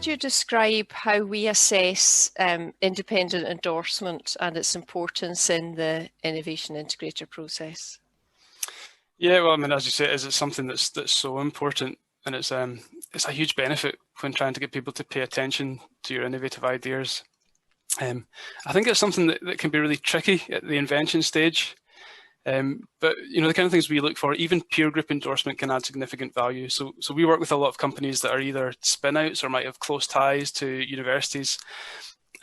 could you describe how we assess independent endorsement and its importance in the Innovation Integrator process? Yeah, well, I mean, as you say, it's something that's so important, and it's a huge benefit when trying to get people to pay attention to your innovative ideas. I think it's something that can be really tricky at the invention stage. But the kind of things we look for, even peer group endorsement can add significant value. So we work with a lot of companies that are either spin-outs or might have close ties to universities.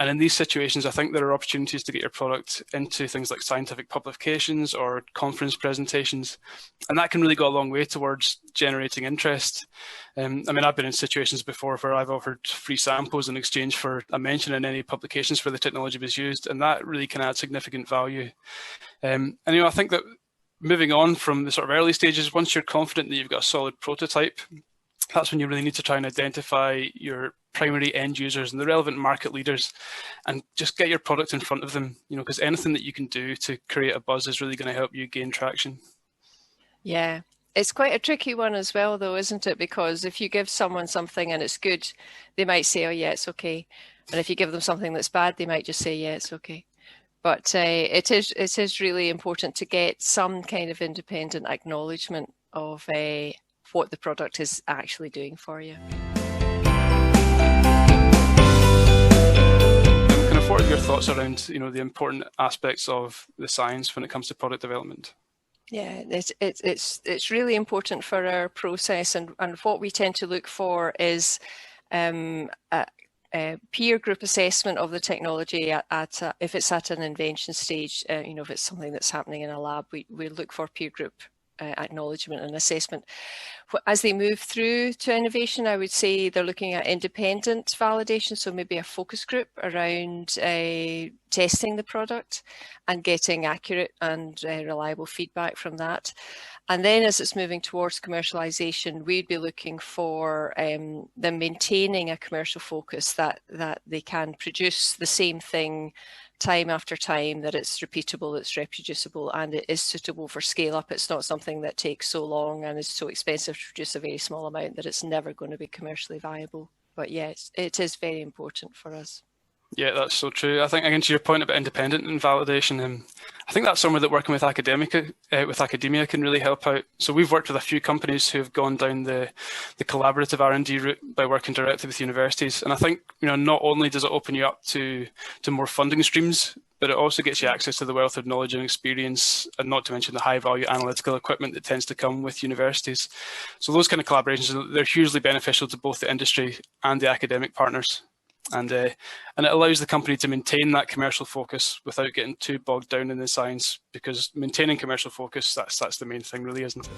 And in these situations, I think there are opportunities to get your product into things like scientific publications or conference presentations. And that can really go a long way towards generating interest. I mean, I've been in situations before where I've offered free samples in exchange for a mention in any publications where the technology was used, and that really can add significant value. And I think that moving on from the sort of early stages, once you're confident that you've got a solid prototype, that's when you really need to try and identify your primary end users and the relevant market leaders and just get your product in front of them, because anything that you can do to create a buzz is really going to help you gain traction. Yeah, it's quite a tricky one as well, though, isn't it? Because if you give someone something and it's good, they might say, oh, yeah, it's okay. And if you give them something that's bad, they might just say, yeah, it's okay. But it is really important to get some kind of independent acknowledgement of what the product is actually doing for you. What are your thoughts around the important aspects of the science when it comes to product development? Yeah, it's really important for our process, and what we tend to look for is a peer group assessment of the technology if it's at an invention stage. If it's something that's happening in a lab, we look for peer group acknowledgement and assessment. As they move through to innovation, I would say they're looking at independent validation, so maybe a focus group around testing the product and getting accurate and reliable feedback from that. And then as it's moving towards commercialization, we'd be looking for them maintaining a commercial focus, that they can produce the same thing time after time, that it's repeatable, it's reproducible, and it is suitable for scale up. It's not something that takes so long and is so expensive to produce a very small amount that it's never going to be commercially viable. But yes, it is very important for us. Yeah, that's so true. I think, again, to your point about independent and validation, I think that's somewhere that working with academia can really help out. So we've worked with a few companies who have gone down the collaborative R&D route by working directly with universities. And I think, not only does it open you up to more funding streams, but it also gets you access to the wealth of knowledge and experience, and not to mention the high value analytical equipment that tends to come with universities. So those kind of collaborations, they're hugely beneficial to both the industry and the academic partners. And it allows the company to maintain that commercial focus without getting too bogged down in the science, because maintaining commercial focus, that's the main thing really, isn't it?